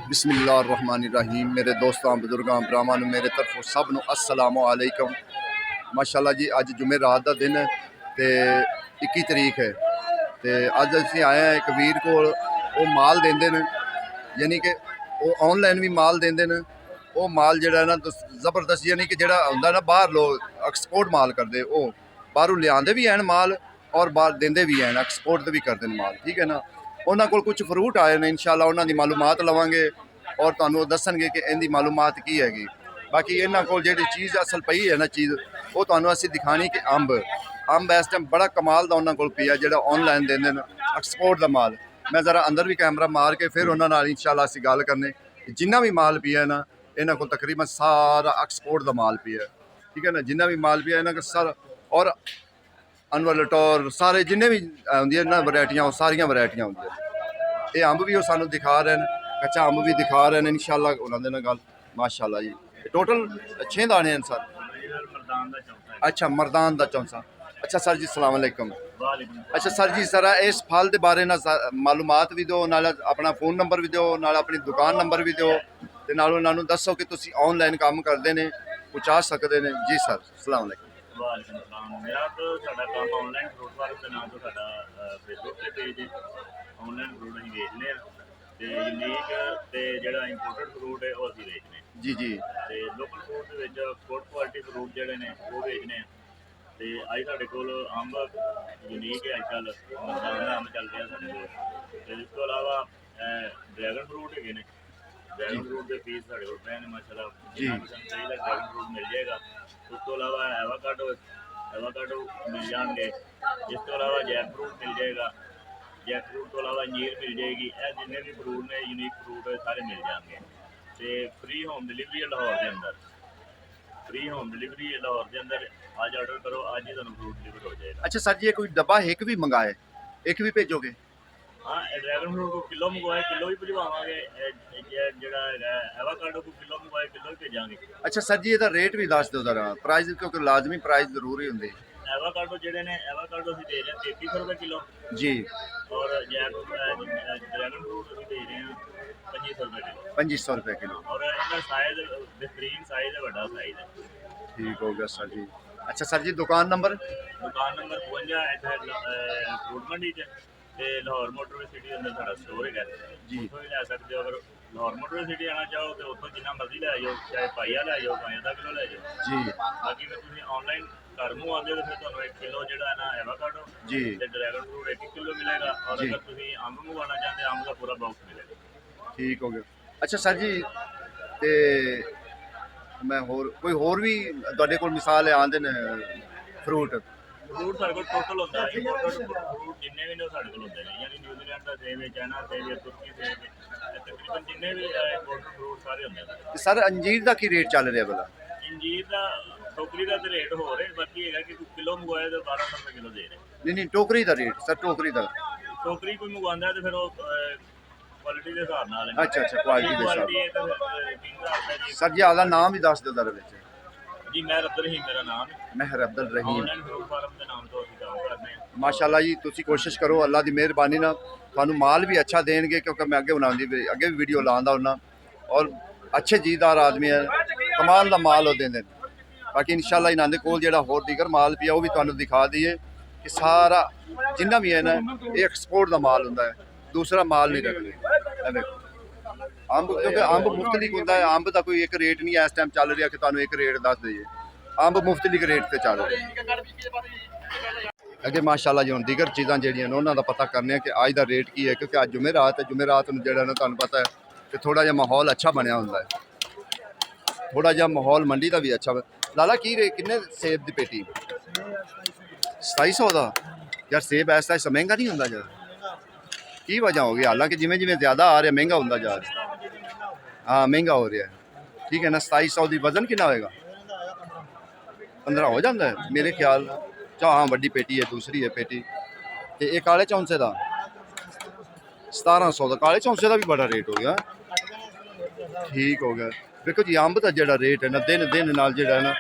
बिस्मिल्लाहिर्रहमानिर्रहीम। मेरे दोस्तों बुजुर्गों भरावां मेरे तरफों सब नूं अस्सलामु अलैकुम। माशाअल्लाह जी, अज जुमेरात का दिन तो 21 तरीक है। तो अज असीं आए हैं एक वीर को, वो माल देंदे ने, यानी कि वो ऑनलाइन भी माल देंदे ने। वो माल जिहड़ा ना जबरदस्त, यानी कि जिहड़ा हुंदा ना बाहर लोग एक्सपोर्ट माल करते, वो बाहरों लियाते भी हैं माल और बाहर देंदे भी हैं, एक्सपोर्ट भी करते हैं माल। ठीक है ना। उन्होंने कोल कुछ फ्रूट आए हैं, इंशाअल्लाह उन्होंने मालूमात लवांगे और तुहानूं दसणगे कि इनकी मालूमात की हैगी। बाकी इन्होंने कोल जिहड़ी चीज़ असल पई है ना चीज़, वो तुहानूं असीं दिखानी कि अंब इस टाइम बड़ा कमाल का उन्होंने कोल पिया, जिहड़ा ऑनलाइन देंदे ने एक्सपोर्ट का माल। मैं ज़रा अंदर भी कैमरा मार के फिर उन्होंने नाल इंशाअल्लाह असीं गल करने। जिन्ना भी माल पिया ना, इन्होंने कोल तकरीबन सारा एक्सपोर्ट का माल पिया। ठीक है ना। जिन्ना भी माल पिया इन्होंने सारा, और अनवर लटोर सारे जिन्ने भी होंदियां ना वैरायटियां, वो सारियां वैरायटियां होंदियां। ये अंब भी वो सानू दिखा रहे हैं, कच्चा अंब भी दिखा रहे हैं इंशाअल्लाह उन्होंने ना गल। माशाअल्लाह जी, टोटल 6 दाने हैं सर। अच्छा, मरदान का चौंसा। अच्छा सर जी, अस्सलाम वालेकुम। अच्छा सर जी, जरा इस फल के बारे ना मालूमात भी दो, नाल अपना फोन नंबर भी दो, नाल अपनी दुकान नंबर भी दो, ते नाल उन्होंने दसो कि तुसी ऑनलाइन काम करते हैं, पहुँचा सकते हैं। जी सर, अस्सलाम वालेकुम। वालेकुम सलाम। मेरा तो साडा काम ऑनलाइन फ्रूट फार्म के नाम तो साडा फेसबुक पे पेज है। ऑनलाइन फ्रूट असीं बेचने ते यूनीक ते जेहड़ा इंपोर्टेड फ्रूट है वो असीं बेचने। जी जी। ते लोकल फ्रूट दे विच एक्सपोर्ट क्वालिटी फ्रूट जेहड़े ने वो बेचने। ते अज साडे कोल अंब यूनीक है, अजकल मरदाना अंब चल रहा साडे कोल। ते इस तो अलावा ड्रैगन फ्रूट है ने, ड्रैगन फ्रूट के पीस साढ़े को पे ने माशाल्लाह। जिन्ना भी तुहानूं चाहिदा ड्रैगन फ्रूट मिल जाएगा। उस तो अलावा एवाकाडो मिल जाएंगे। इस तो अलावा जैक फ्रूट मिल जाएगा। जैक फ्रूट तो अलावा अंजीर मिल जाएगी। यह जिन्ने भी फ्रूट ने यूनीक फ्रूट सारे मिल जाएंगे। तो फ्री होम डिलीवरी है लाहौर के अंदर। फ्री होम डिलीवरी है लाहौर के अंदर। आज ऑर्डर करो, आज ही तुहानूं फ्रूट डिलीवर हो जाएगा। अच्छा सर जी, ये कोई डब्बा एक भी मंगाए, एक भी भेजोगे? हाँ, ड्रैगन फ्रूट को किलो मंगवाए किलो भी भिजवावांगे। जेहड़ा एवाकाडो को किलो मंगवाए किलो भी भेजांगे। अच्छा सर जी, ਇਹਦਾ ਰੇਟ ਵੀ ਦੱਸ ਦਿਓ ਜ਼ਰਾ, ਪ੍ਰਾइस, क्योंकि लाजमी प्राइस ਜ਼ਰੂਰੀ ਹੁੰਦੀ। एवाकाडो जेहड़े ने एवाकाडो असीं दे रहे हैं 3300 रुपये किलो। जी। और ड्रैगन फ्रूट असीं दे रहे हैं 2500 रुपये किलो। 2500 रुपये किलो। और इनका साइज बेहतरीन साइज है, बड़ा साइज है। ठीक हो गया सर जी। अच्छा सर जी, दुकान नंबर? दुकान नंबर 52 इधर फ्रूट मंडी च, ते लाहौर मोटरवे सिटी अंदर साडा स्टोर है जी। उत्थों भी लै सकते हो। अगर लाहौर मोटरवे सिटी आना चाहो तो उत्थों जिन्ना मर्जी लै जाओ, चाहे पाइया लै जाओ, भाएं आधा किलो लै जाओ। जी। बाकी अगर तुसीं ऑनलाइन घर मूँह आते हो तो फिर तुहानूं 1 किलो जिहड़ा है ना एवाकाडो जी। ते ड्रैगन फ्रूट 1 किलो मिलेगा। और जी। अगर तुसीं अंब मंगवाना चाहते हो, अंब का पूरा बॉक्स मिलेगा। ठीक हो गया। अच्छा सर जी, ते मैं कोई होर भी तुहाडे कोल मिसाल आंदे ने फ्रूट? फ्रूट साढ़े को टोटल होता है इंपोर्टेड फ्रूट जिन्ने भी ने साढ़े को होते हैं, यानी न्यूजीलैंड का सेब है, चाइना सेब है, तुर्की सेब है, तकरीबन जिन्ने भी इंपोर्टेड फ्रूट सारे होंगे। ते सर अंजीर का की रेट चल रहा भला? अंजीर का टोकरी का तो रेट हो रहा है, बाकी है कि किलो मंगवाए तो 1200 रुपये किलो दे रहे हैं। नहीं टोकरी का रेट सर, टोकरी का? टोकरी कोई मंगवाता है तो फिर वो क्वालिटी के हिसाब नाल है। अच्छा अच्छा, क्वालिटी के हिसाब। क्वालिटी है तो फिर 3000 रुपये सर जी, आला नाम भी दस दो जरा विच। जी। मैं अब्दुल रहीम मेरा नाम है। महर अब्दुल रहीम। ऑनलाइन फ्रूट फार्म के नाम तो असीं काम करते हैं। माशाअल्लाह जी, तुसी कोशिश करो, अल्लाह की मेहरबानी ना थानू माल भी अच्छा देंगे, क्योंकि मैं अगे बनाती अगे भी वीडियो लाँदा होना, और अच्छे जीदार आदमी है, कमाल का माल वो देंगे। बाकी इंशाअल्लाह इन्होंने कोल जेहड़ा होर दीगर माल पिया वो भी तुहानू दिखा दिए कि सारा जिन्ना भी है ना ये एक्सपोर्ट का माल होंदा है, दूसरा माल नहीं रखते। अंब, क्योंकि अंब मुख्तलिफ होंदा है, अंब का कोई एक रेट नहीं है इस टाइम चल रहा कि तुहानू एक रेट दस दईए। अंब मुख्तलिफ रेट से चल रहे अगे। माशाअल्लाह जी, हम दीगर चीज़ां जिहड़ियां उन्हां दा पता करने कि अज का रेट की है, क्योंकि अज जुमेरात है, जुमेरात नूं जिहड़ा ना तुहानू पता है कि थोड़ा जिहा माहौल अच्छा बनया हुंदा है, थोड़ा जिहा माहौल मंडी का भी अच्छा। लाला की रेट किन्ने सेब की पेटी? 2700 का? यार सेब ऐसा ऐसा महंगा नहीं होंदा यार, की वजह हो गई? हालांकि जिमें जिमें ज़्यादा आ रहा महंगा होंदा जा रहा। हाँ, महंगा हो रहा है। ठीक है ना। 2700 की वजन कितना होएगा? 15 हो जाता है मेरे ख्याल। हाँ, वड्डी पेटी है, दूसरी है पेटी। तो ये काले चौंसे का 1700 का, काले चौंसे का भी बड़ा रेट हो गया। ठीक हो गया। देखो जी, अंब का जो रेट है ना दिन दिन नाल जो है ना,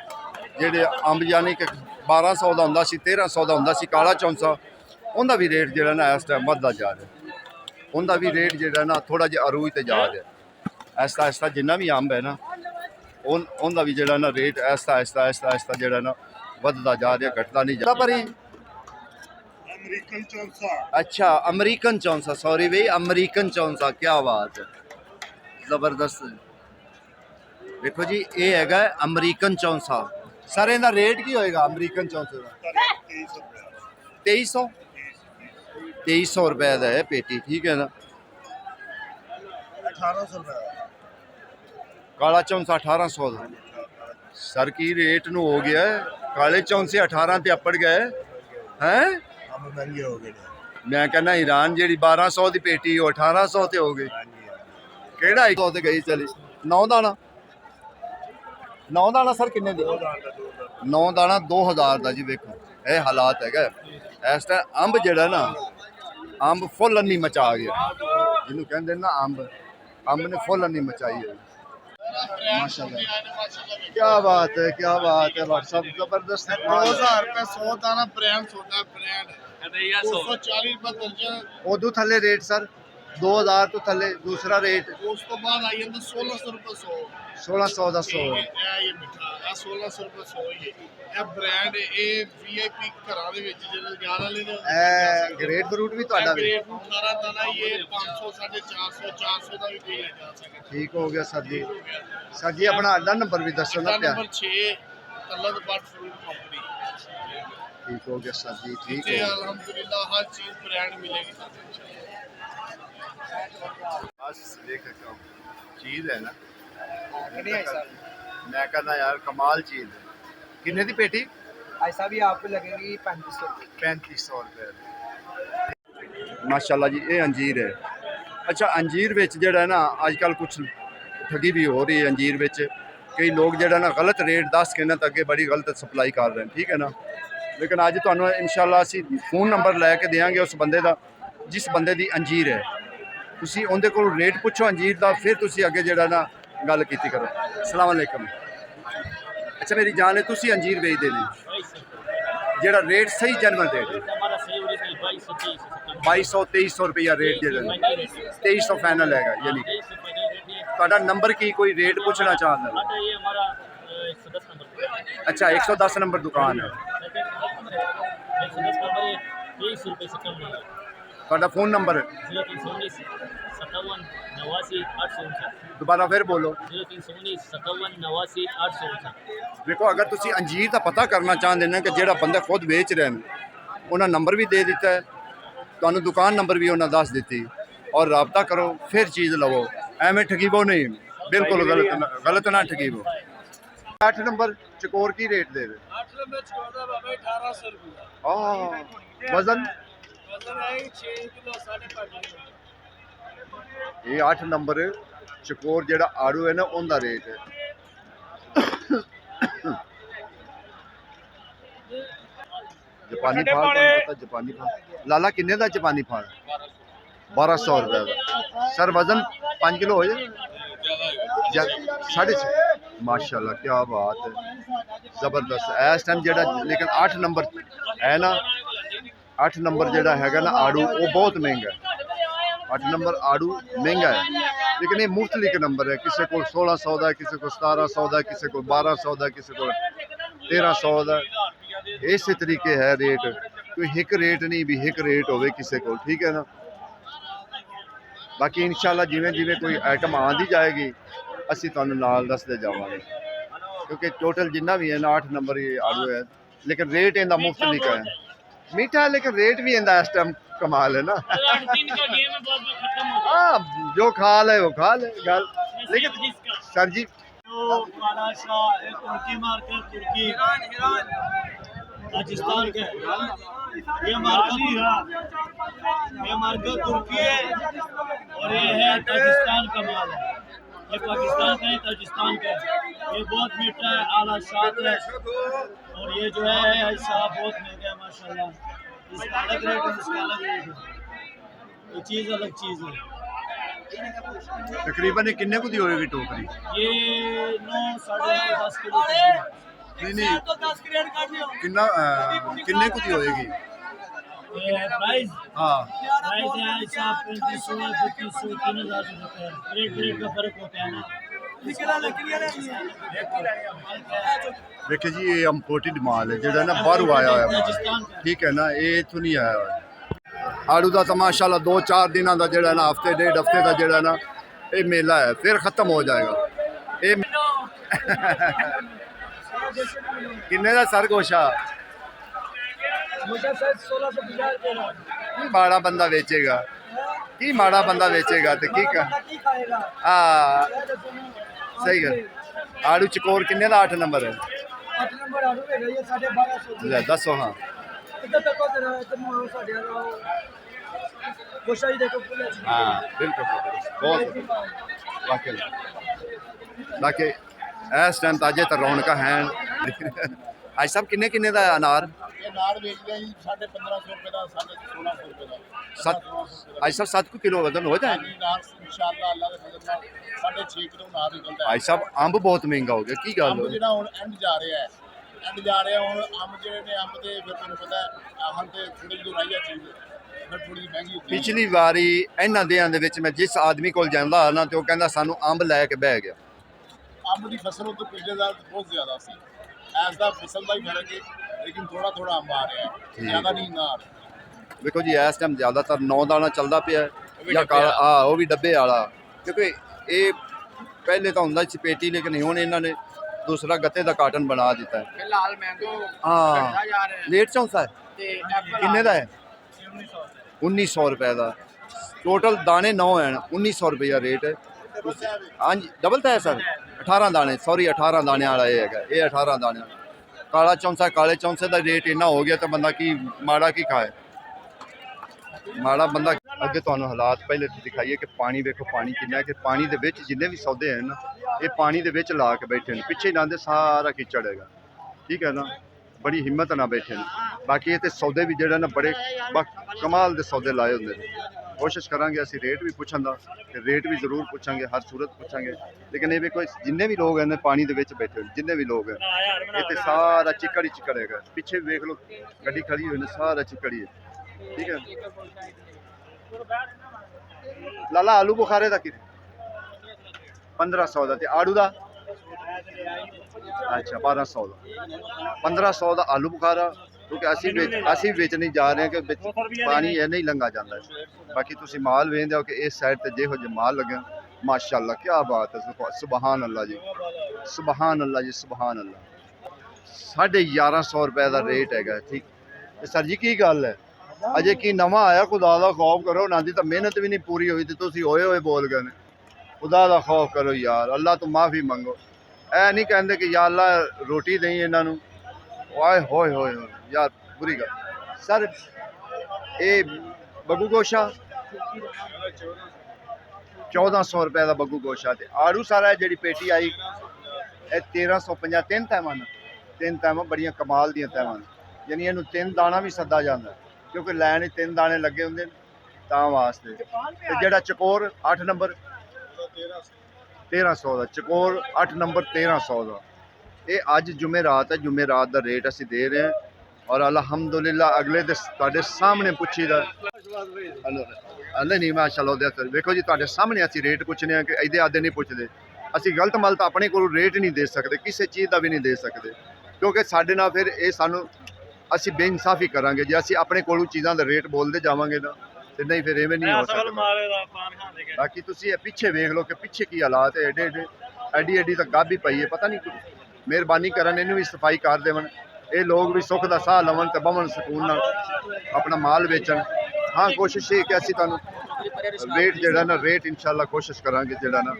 जेडे अंब यानी कि 1200 का होंदा सी, 1300 का होंदा सी काला चौंसा, उनका भी रेट जो है ना इस टाइम बढ़ता जा रहा है। उनका भी रेट जो है ना थोड़ा जिहा अरूज ते जा रहा है। ਐਸਤਾ ਐਸਤਾ ਜਿੰਨਾ ਵੀ ਅੰਬ ਹੈ ਨਾ ਉਹਦਾ ਵੀ ਜਿਹੜਾ ਨਾ ਰੇਟ ਐਸਤਾ ਜਿਹੜਾ ਨਾ ਵੱਧਦਾ ਜਾ ਰਿਹਾ, ਘਟਦਾ ਨਹੀਂ ਜਾ ਪਰ अमेरिकन चौंसा अच्छा अमेरिकन चौंसा, सॉरी भाई अमेरिकन चौंसा, क्या बात है, ਜ਼ਬਰਦਸਤ। ਦੇਖੋ ਜੀ ਇਹ ਹੈਗਾ ਅਮਰੀਕਨ ਚੌਂਸਾ। ਸਰ ਇਹਦਾ ਰੇਟ ਕੀ ਹੋਏਗਾ ਅਮਰੀਕਨ ਚੌਂਸੇ ਦਾ? 2300 2300 ਰੁਪਏ ਦਾ ਹੈ ਪੇਟੀ, ਠੀਕ ਹੈ ਨਾ। 1800 रुपये ਕਾਲਾ ਚੌਂਸਾ 1800 ਦਾ। ਸਰ ਕੀ ਰੇਟ ਨੂੰ ਹੋ ਗਿਆ ਹੈ? ਕਾਲੇ ਚੌਂਸੇ 18 ਤੇ ਅੱਪੜ ਗਏ ਹੈ। हम महंगे हो गए ਮੈਂ ਕਹਿੰਦਾ ਈਰਾਨ ਜਿਹੜੀ 1200 ਦੀ ਪੇਟੀ ਉਹ 1800 ਤੇ ਹੋ ਗਈ। ਕਿਹੜਾ 100 ਤੇ ਗਈ ਚਲੀ? 9 ਦਾਣਾ 9 ਦਾਣਾ ਸਰ ਕਿੰਨੇ ਦੇ? 9 ਦਾਣਾ 2000 ਦਾ ਜੀ। ਵੇਖੋ ਇਹ ਹਾਲਾਤ ਹੈਗਾ ਇਸ ਟਾਈਮ। ਅੰਬ ਜਿਹੜਾ ਨਾ ਅੰਬ ਫੁੱਲ ਅੰਨੀ ਮਚਾ ਗਿਆ, ਜਿਹਨੂੰ ਕਹਿੰਦੇ ਨਾ ਅੰਬ ਨੇ ਫੁੱਲ ਅੰਨੀ ਮਚਾਈ ਹੈ। माशाल्लाह क्या बात है, क्या बात है भाई साहब, जबरदस्त। 2000 रुपये 100 दाना ब्रांड होता है, ब्रांड 240 रुपये दर्जन। उदू थले रेट सर 2000 तो थले दूसरा रेट उस तो बाद आई जाता 1600 रुपये 100। 1600 ਦਾ 100। ये मिठा है 1600 रुपये 100 ही है। ਇਹ ਬ੍ਰਾਂਡ ਇਹ VIP ਘਰਾਂ ਦੇ ਵਿੱਚ ਜਿਹੜੇ ਜਾਣ ਵਾਲੇ ਨੇ ਇਹ ਗ੍ਰੇਡ ਫਰੂਟ ਵੀ ਤੁਹਾਡਾ ਵੀ? ਗ੍ਰੇਡ ਫਰੂਟ 18 ਦਾਣਾ ਇਹ 500 450 400 ਦਾ ਵੀ ਕੋਈ ਲੈ ਜਾ ਸਕਦਾ। ਠੀਕ ਹੋ ਗਿਆ ਸਰ ਜੀ। ਸਰ ਜੀ ਆਪਣਾ ਅੱਡਾ ਨੰਬਰ ਵੀ ਦੱਸੋ ਨਾ ਪਿਆ। Number 6 Talat Butt fruit company. ਠੀਕ ਹੋ ਗਿਆ ਸਰ ਜੀ, ਠੀਕ ਤੇ ਹੈ। ਅਲਹਮਦੁਲਿल्लाह हर चीज ब्रांड मिलेगी साथ बस देख चीज है ना, मैं कहना यार कमाल चीज है। कितने की पेटी? ऐसा भी आपको लगेगी 3500 3500 रुपये। माशाल्लाह जी ये अंजीर है। अच्छा अंजीर ਵਿੱਚ ਜਿਹੜਾ ਨਾ ਅੱਜ ਕੱਲ ਕੁਝ ਠੱਗੀ ਵੀ ਹੋ ਰਹੀ ਹੈ ਅੰਜੀਰ ਵਿੱਚ। ਕਈ ਲੋਕ ਜਿਹੜਾ ਨਾ ਗਲਤ ਰੇਟ ਦੱਸ ਕੇ ਨਾ ਤਾਂ ਅੱਗੇ ਬੜੀ ਗਲਤ ਸਪਲਾਈ ਕਰ ਰਹੇ ਨੇ, ਠੀਕ ਹੈ ਨਾ। ਲੇਕਿਨ ਅੱਜ ਤੁਹਾਨੂੰ ਇਨਸ਼ਾਅੱਲਾ ਅਸੀਂ ਫੋਨ ਨੰਬਰ ਲੈ ਕੇ ਦੇਵਾਂਗੇ ਉਸ ਬੰਦੇ ਦਾ ਜਿਸ ਬੰਦੇ ਦੀ ਅੰਜੀਰ ਹੈ। ਤੁਸੀਂ ਉਹਦੇ ਕੋਲ ਰੇਟ ਪੁੱਛੋ ਅੰਜੀਰ ਦਾ, ਫਿਰ ਤੁਸੀਂ ਅੱਗੇ ਜਿਹੜਾ ਨਾ ਗੱਲ ਕੀਤੀ ਕਰੋ। ਅਸਲਾਮ ਅਲੈਕਮ। ਅੱਛਾ ਮੇਰੀ ਜਾਨ ਹੈ ਤੁਸੀਂ ਅੰਜੀਰ ਵੇਚਦੇ ਨੇ, ਜਿਹੜਾ ਰੇਟ ਸਹੀ ਜਨਮਨ ਰੇਟ 2200 2300 ਰੁਪਇਆ ਰੇਟ ਜਿਹੜਾ 2300 ਫਾਈਨਲ ਹੈਗਾ। ਯਾਨੀ ਕਿ ਤੁਹਾਡਾ ਨੰਬਰ ਕੀ ਕੋਈ ਰੇਟ ਪੁੱਛਣਾ ਚਾਹੁੰਦਾ? अच्छा 110 नंबर दुकान है। ਤੁਹਾਡਾ ਫੋਨ ਨੰਬਰ ਦੁਬਾਰਾ ਫਿਰ ਬੋਲੋ। ਦੇਖੋ ਅਗਰ ਤੁਸੀਂ ਅੰਜੀਰ ਦਾ ਪਤਾ ਕਰਨਾ ਚਾਹੁੰਦੇ ਨੇ ਕਿ ਜਿਹੜਾ ਬੰਦਾ ਖੁਦ ਵੇਚ ਰਹੇ ਨੇ, ਉਹਨਾਂ ਨੰਬਰ ਵੀ ਦੇ ਦਿੱਤਾ ਹੈ ਤੁਹਾਨੂੰ, ਦੁਕਾਨ ਨੰਬਰ ਵੀ ਉਹਨਾਂ ਦੱਸ ਦਿੱਤੀ, ਔਰ ਰਾਬਤਾ ਕਰੋ ਫਿਰ ਚੀਜ਼ ਲਵੋ। ਐਵੇਂ ਠਗੀਵੋ ਨਹੀਂ, ਬਿਲਕੁਲ ਗਲਤ ਨਾ ਠਗੀਵੋ। 8 ਨੰਬਰ ਚਕੋਰ ਕੀ ਰੇਟ ਦੇ ਰਹੇ? 8 नंबर चौदह बाबा 1800 रुपया। ਵਜ਼ਨ वजन है 6 किलो 5.5 किलो। ਇਹ 8 ਨੰਬਰ ਚਕੋਰ ਜਿਹੜਾ ਆੜੂ ਹੈ ਨਾ ਉਹਦਾ ਰੇਟ ਹੈ। ਜਾਪਾਨੀ ਫਲ ਤੁਹਾਨੂੰ ਪਤਾ ਜਾਪਾਨੀ ਫਲ ਲਾਲਾ ਕਿੰਨੇ ਦਾ ਜਾਪਾਨੀ ਫਲ? 1200 ਰੁਪਏ ਦਾ। ਸਰ ਵਜ਼ਨ 5 ਕਿਲੋ ਹੋ ਜਾਏ? 6.5। ਮਾਸ਼ਾਅੱਲਾ ਕੀ ਬਾਤ ਹੈ, ਜ਼ਬਰਦਸਤ। ਇਸ ਟਾਈਮ ਜਿਹੜਾ ਲੇਕਿਨ 8 ਨੰਬਰ ਹੈ ਨਾ, 8 ਨੰਬਰ ਜਿਹੜਾ ਹੈਗਾ ਨਾ ਆੜੂ ਉਹ ਬਹੁਤ ਮਹਿੰਗਾ ਹੈ। 8 ਨੰਬਰ ਆੜੂ ਮਹਿੰਗਾ ਹੈ, ਲੇਕਿਨ ਇਹ ਮੁਫਤਲਿਕ ਨੰਬਰ ਹੈ। ਕਿਸੇ ਕੋਲ 1600 ਦਾ, ਕਿਸੇ ਕੋਲ 1700 ਦਾ, ਕਿਸੇ ਕੋਲ 1200 ਦਾ, ਕਿਸੇ ਕੋਲ 1300 ਦਾ। ਇਸੇ ਤਰੀਕੇ ਹੈ ਰੇਟ, ਕੋਈ ਇੱਕ ਰੇਟ ਨਹੀਂ ਵੀ ਇੱਕ ਰੇਟ ਹੋਵੇ ਕਿਸੇ ਕੋਲ, ਠੀਕ ਹੈ ਨਾ। ਬਾਕੀ ਇਨਸ਼ਾਅੱਲਾ ਜਿਵੇਂ ਜਿਵੇਂ ਕੋਈ ਆਈਟਮ ਆਉਂਦੀ ਜਾਏਗੀ ਅਸੀਂ ਤੁਹਾਨੂੰ ਨਾਲ ਦੱਸਦੇ ਜਾਵਾਂਗੇ, ਕਿਉਂਕਿ ਟੋਟਲ ਜਿੰਨਾ ਵੀ ਹੈ ਨਾ 8 ਨੰਬਰ ਇਹ ਆਲੂ ਹੈ, ਲੇਕਿਨ ਰੇਟ ਇਹਦਾ ਮੁਫਤਲਿਕ ਹੈ। मीठा है लेकिन रेट भी इंदा इस टाइम कमाल है ना। हाँ जो खा ले वो खा ले गल। लेकिन सर जी तुर्की मार्केट, तुर्की पाकिस्तान के ये मार्केट तुर्की है और ये है ताजिस्तान का माल है। ये पाकिस्तान का है, ताजिस्तान का है। ये बहुत मीठा है, आला स्वाद है और ये जो है साहब बहुत महंगा है माशाल्लाह। इसका अलग रेट है, इसका अलग रेट है, ये चीज़ अलग चीज़ है। तकरीबन किन्ने को दी होगी टोकरी? ये 9 9.5 10 किलो नहीं नहीं किन्ना किन्ने को दी होगी? प्राइस हाँ प्राइस है ऐसा 3500 3200 3000 रुपये ग्रेड का फर्क होता है ना देखिए जी, ये इम्पोर्टेड माल है जो ना बाहरों आया हुआ माल, ठीक है ना, ये इथों नहीं आया हुआ। आड़ू का तो माशाल्लाह 2-4 दिनों का जो ना, हफ्ते 1.5 हफ्ते का जो ना ये मेला है, फिर ख़त्म हो जाएगा। ये किन्ने का सर गोशा की माड़ा बंदा बेचेगा, की माड़ा बंदा बेचेगा तो की कर। हाँ सही है। आड़ू चकोर किन्ने का 8 नंबर है? 8 नंबर आड़ू है ये 1250 ले दसो। हाँ इधर तक जरा साढ़े कोशा ही देखो हाँ बिल्कुल बहुत बाकी बाकी इस टाइम ताजे तो रौनक हैं। आज सब किन्ने किन्ने का अनार? ਇਹ ਨਾਰ ਵੇਚਦੇ ਆ ਜੀ 1550 ਰੁਪਏ ਦਾ 1650 ਰੁਪਏ ਦਾ आज सब 7 किलो वजन हो जाए। ਹਾਂਜੀ ਨਾਰ ਇਨਸ਼ਾਅੱਲਾ ਅੱਲਾ ਦੇ ਫਜ਼ਲ ਨਾਲ 6.5 ਕਿਲੋ ਨਾਰ ਨਿਕਲਦਾ ਹੈ। आज सब अंब बहुत महंगा हो गया, की गल ਅੰਬ हो? ਜਿਹੜਾ ਹੁਣ ਐਂਡ ਜਾ ਰਿਹਾ ਹੈ, ਐਂਡ ਜਾ ਰਿਹਾ ਹੁਣ ਅੰਬ ਜਿਹੜੇ ਨੇ ਅੰਬ ਦੇ ਫਿਰ ਤੁਹਾਨੂੰ ਪਤਾ ਹੈ ਆਹਨ ਤੇ ਥੋੜੀ ਜਿਹੀ ਰਾਈਆ ਚੀਜ਼ ਫਿਰ ਥੋੜੀ ਜਿਹੀ ਮਹਿੰਗੀ ਹੁੰਦੀ ਹੈ। ਪਿਛਲੀ ਵਾਰੀ ਇਹਨਾਂ ਦਿਨਾਂ ਦੇ ਵਿੱਚ ਮੈਂ ਜਿਸ ਆਦਮੀ ਕੋਲ ਜਾਂਦਾ ਨਾ ਤੇ ਉਹ ਕਹਿੰਦਾ ਸਾਨੂੰ ਅੰਬ ਲੈ ਕੇ ਬਹਿ ਗਿਆ। ਅੰਬ ਦੀ ਫਸਲ ਉਦੋਂ ਪਿਛਲੇ ਸਾਲ ਬਹੁਤ ਜ਼ਿਆਦਾ ਸੀ, ਐਸ ਦਾ ਫਸਲ ਦਾ ਹੀ ਫਰਕ ਹੈ, ਲੇਕਿਨ ਥੋੜਾ ਥੋੜਾ ਅੰਬ ਆ ਰਿਹਾ ਹੈ, ਜ਼ਿਆਦਾ ਨਹੀਂ ਨਾ ਆ ਰਿਹਾ। ਦੇਖੋ ਜੀ ਇਸ ਟਾਈਮ ਜ਼ਿਆਦਾਤਰ 9 ਦਾਣਾ ਚੱਲਦਾ ਪਿਆ ਹੈ ਜਾਂ ਕਾਲਾ, ਹਾਂ ਉਹ ਵੀ ਡੱਬੇ ਵਾਲਾ, ਕਿਉਂਕਿ ਇਹ ਪਹਿਲੇ ਤਾਂ ਹੁੰਦਾ ਸੀ ਪੇਟੀ, ਲੇਕਿਨ ਹੁਣ ਇਹਨਾਂ ਨੇ ਦੂਸਰਾ ਗੱਤੇ ਦਾ ਕਾਟਨ ਬਣਾ ਦਿੱਤਾ ਹੈ। ਫਿਲਹਾਲ ਮੈਂਗੋ ਹਾਂ ਜਾ ਰਿਹਾ ਹੈ ਲੇਟ ਚੌਂਸਾ ਹੈ, ਤੇ ਐਪਲ ਕਿੰਨੇ ਦਾ ਹੈ? 1900 रुपए का टोटल दाने 9 हैं, 1900 रुपया रेट है। हाँ जी डबल तो है सर, 18 दाने, सॉरी 18 दाने वाला ये है, ये 18 दाने। काला चौंसा, काले चौंसे का रेट इन्ना हो गया तो बंदा की माड़ा की खाए, माड़ा बंदा। अगे तो हालात पहले दिखाइए कि पानी देखो, पानी कितना है कि पानी के विच जिन्ने भी सौदे हैं ना ये पानी के विच ला के बैठे हैं, पिछे लाते सारा कीचड़ है, ठीक है ना, बड़ी हिम्मत ना बैठे हैं। बाकी ये सौदे भी जोड़ा ना बड़े कमाल के सौदे लाए होंगे। कोशिश करांगे असी रेट भी पूछन दा, रेट भी जरूर पूछांगे, हर सूरत पूछांगे, लेकिन ये भी कोई जिन्ने भी लोग हैं पानी के विच बैठे जिन्ने भी लोग हैं ये सारा चिकड़ ही चिकड़ है। पिछे वेख लो गड्डी खड़ी हुई है, सारा चिकड़ ही है, ठीक है। लाला आलू बुखारे का कि 1500 का, आड़ू का अच्छा 1200 का, 1500 का आलू बुखारा, क्योंकि असी बेचने जा रहे हैं कि पानी है नहीं लंघा जाता है। बाकी तुसी माल वेंदे हो कि इस साइड ते जेहो जे माल लगे माशाअल्लाह क्या बात है, सुबहान अल्लाह जी, सुबहान अल्लाह जी, सुबहान अल्लाह। 1150 रुपए का रेट है, ठीक सर जी की गल है? अजे की नवा आया, खुदा का खौफ करो ना, दी तो मेहनत भी नहीं पूरी हुई तो तुसी होए होए बोल गए ने। खुदा का खौफ करो यार, अल्लाह तो माफ़ी मंगो। ऐ नहीं कहते कि या अल्लाह रोटी दें इन्हों, ओए होए होए यार बुरी गल। सर ये बगू गोशा 1400 रुपए का बगू गोशा, आड़ू सारा जी पेटी आई 1350, 3 तैवां, 3 तैवां बड़िया कमाल दी तैवां, यानी इनू 3 दाना भी सदा जाता है, क्योंकि लैन 3 दाने लगे होंगे तां वास्ते। ते जेड़ा चकोर 8 नंबर 1300 का, चकोर 8 नंबर 1300 का। ये अज जुमेरात है, जुमेरात का रेट असी दे रहे हैं और अल्हम्दुलिल्लाह अगले तुहाडे सामने पुछी दा नहीं माशाअल्लाह। देखो जी तुहाडे सामने असी रेट पुछने कि इहदे आदे नहीं पुछदे, असी गलत मल तो अपने को रेट नहीं दे सकते, किसी चीज़ का भी नहीं दे सकते, क्योंकि साडे नाल फिर ये सानू असी बेइंसाफी करांगे जे असी अपने कोलों चीज़ों का रेट बोलते जावांगे ना, तो नहीं फिर इवें नहीं हो सकता। बाकी तुसी पिछे वेख लो कि पिछे की हालात है, एडे एडे एडी एडी तक गाबी पई है, पता नहीं मेहरबानी करन इनू भी सफाई कर देवन, ये लोग भी सुख का साह लवन तो बवन सुकून नाल अपना माल बेचन। हाँ कोशिश ये कि असी तुहानू रेट जिहड़ा ना रेट इंशाअल्लाह कोशिश करांगे जिहड़ा ना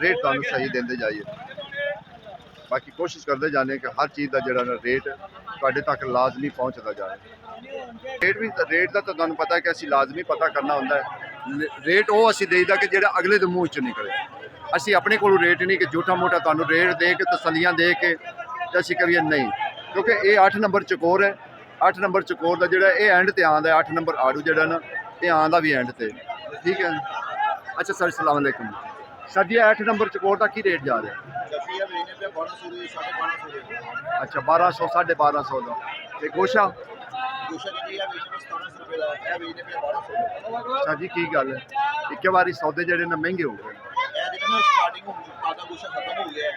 रेट तुहानू सही देंदे जाइए। बाकी कोशिश करते जाने कि हर चीज़ का जिहड़ा ना रेट तुहाडे तक लाजमी पहुँचता जाए। रेट का तो तुहानू पता है कि असी लाजमी पता करना होंदा है, रेट वो असी देईदा कि जिहड़ा अगले दे मूँह च निकले। असी अपने कोलों रेट नहीं कि झूठा मोटा तुहानू रेट दे के तसलियां दे के असी करिए, नहीं, क्योंकि ये 8 नंबर चकोर है, 8 नंबर चकोर का जोड़ा ये एंड ते आंदा है, 8 नंबर आड़ू जोड़ा ना ये आंदा भी एंड ते, ठीक है। अच्छा सर अस्सलाम वालेकुम सर जी, 8 नंबर चकोर का की रेट जा रहा है? अच्छा 1200 1250 का। गोशा ਰੁਪਏ ਦਾ, ਇਹ ਵੇਚਦੇ ਪਏ 1200 ਅੱਛਾ ਜੀ, ਕੀ ਗੱਲ ਹੈ ਇੱਕੇ ਵਾਰੀ ਸੌਦੇ ਜਿਹੜੇ ਨੇ ਮਹਿੰਗੇ ਹੋ ਗਏ? ਇਹ ਦੇਖੋ ਸਟਾਰਟਿੰਗ ਹੁਣ ਤਾਜ਼ਾ ਗੋਸ਼ਾ ਖਤਮ ਹੋ ਗਿਆ ਹੈ,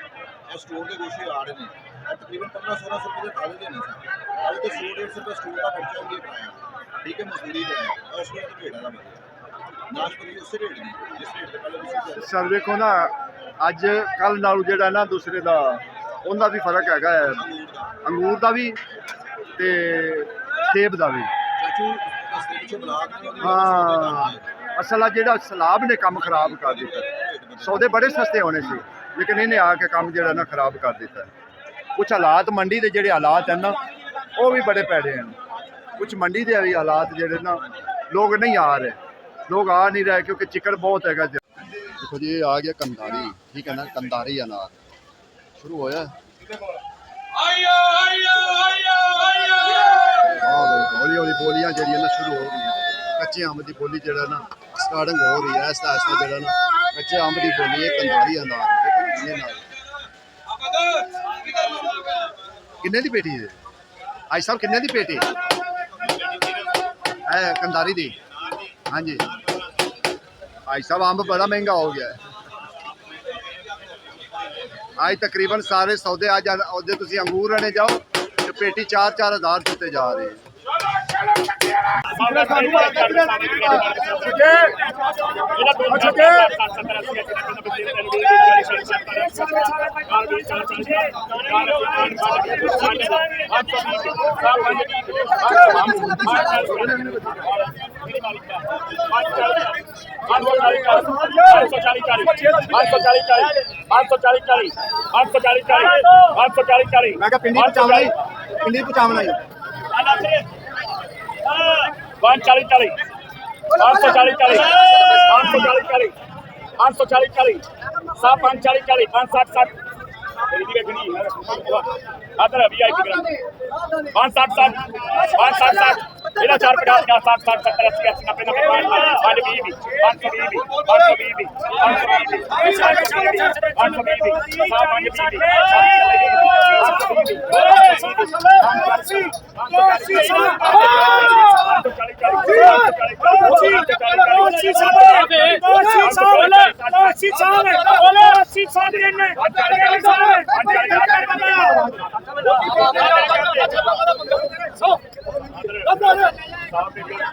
ਇਹ ਸਟੋਰ ਦੇ ਗੋਸ਼ੇ ਆ ਰਹੇ ਨੇ, ਇਹ ਤਕਰੀਬਨ 1500-1600 ਰੁਪਏ ਦੇ ਤਾਜ਼ੇ ਦੇ ਨੇ ਸਰ। ਅੱਜ ਤੇ 100-150 ਰੁਪਏ ਸਟੋਰ ਦਾ ਖਰਚਾ ਵੀ ਪਾਇਆ, ਠੀਕ ਹੈ, ਮਜ਼ਦੂਰੀ ਦੇ ਉਸ ਵੇਲੇ ਤੇ ਭੇੜਾਂ ਦਾ ਮਤਲਬ ਨਾਸ਼ਪਤੀ ਉਸੇ ਰੇਟ ਦੀ ਜਿਸ ਰੇਟ ਤੇ ਪਹਿਲਾਂ ਤੁਸੀਂ ਸਰ ਵੇਖੋ ਨਾ, ਅੱਜ ਕੱਲ ਨਾਲੋਂ ਜਿਹੜਾ ਨਾ ਦੂਸਰੇ ਦਾ ਉਹਦਾ ਵੀ ਫਰਕ ਹੈਗਾ ਹੈ, ਅੰਗੂਰ ਦਾ ਵੀ ਤੇ ਸੇਬ ਦਾ ਵੀ। ਚਾਚੂ ਰਸਤੇ ਪਿੱਛੇ ਬੁਲਾ ਕੇ ਉਹਦੀ ਹਾਂ, ਅਸਲ ਆ ਜਿਹੜਾ ਸਲਾਬ ਨੇ ਕੰਮ ਖਰਾਬ ਕਰ ਦਿੱਤਾ। ਸੌਦੇ ਬੜੇ ਸਸਤੇ ਹੋਣੇ ਸੀ, ਲੇਕਿਨ ਇਹਨੇ ਆ ਕੇ ਕੰਮ ਜਿਹੜਾ ਨਾ ਖਰਾਬ ਕਰ ਦਿੱਤਾ। ਕੁਛ ਹਾਲਾਤ ਮੰਡੀ ਦੇ ਜਿਹੜੇ ਹਾਲਾਤ ਹਨ ਨਾ, ਉਹ ਵੀ ਬੜੇ ਭੈੜੇ ਹਨ। ਕੁਛ ਮੰਡੀ ਦੇ ਵੀ ਹਾਲਾਤ ਜਿਹੜੇ ਨਾ, ਲੋਕ ਨਹੀਂ ਆ ਰਹੇ, ਲੋਕ ਆ ਨਹੀਂ ਰਹੇ ਕਿਉਂਕਿ ਚਿੱਕੜ ਬਹੁਤ ਹੈਗਾ। ਦੇਖੋ ਜੀ, ਇਹ ਆ ਗਿਆ ਕੰਦਾਰੀ, ਠੀਕ ਹੈ ਨਾ, ਕੰਦਾਰੀ ਅਨਾਰ ਸ਼ੁਰੂ ਹੋਇਆ। ਹੌਲੀ ਹੌਲੀ ਬੋਲੀਆਂ ਜਿਹੜੀਆਂ ਨਾ ਸ਼ੁਰੂ ਹੋ ਰਹੀਆਂ। ਕੱਚੇ ਅੰਬ ਦੀ ਬੋਲੀ ਜਿਹੜਾ ਨਾ ਸਟਾਰਟਿੰਗ ਹੋ ਰਹੀ ਹੈ, ਐਸਾ ਐਸਾ ਜਿਹੜਾ ਨਾ ਕੱਚੇ ਅੰਬ ਦੀ ਬੋਲੀ ਹੈ, ਕੰਦਾਰੀ ਅਨਾਰ। ਦੇਖੋ ਕਿੰਨੇ ਨਾਲ ਕਿੰਨੇ ਦੀ ਪੇਟੀ ਹੈ ਆਈ ਸਾਹਿਬ, ਕਿੰਨੇ ਦੀ ਪੇਟੀ ਹੈ ਕੰਦਾਰੀ ਦੀ? ਹਾਂਜੀ ਭਾਈ ਸਾਹਿਬ, ਅੰਬ ਬੜਾ ਮਹਿੰਗਾ ਹੋ ਗਿਆ ਹੈ। ਅੱਜ ਤਕਰੀਬਨ ਸਾਰੇ ਸੌਦੇ ਅੱਜ ਉਹਦੇ ਤੁਸੀਂ ਅੰਗੂਰ ਲੈਣੇ ਜਾਓ ਤੇ ਪੇਟੀ 4-4 ਹਜ਼ਾਰ ਦਿੱਤੇ ਜਾ ਰਹੇ ਹੈ। ਮੈਂ ਕਿਹਾ ਪਿੰਡੀ ਪਹੁੰਚਾਉਣਾ ਹੀ, ਪਿੰਡੀ ਪਹੁੰਚਾਉਣਾ ਹੀ। 540 540 540 540 540 560 तेरी भी देखनी आदर अभी आई थी 560 560 मेरा 450 का 60 70 80 80 90 520 520 540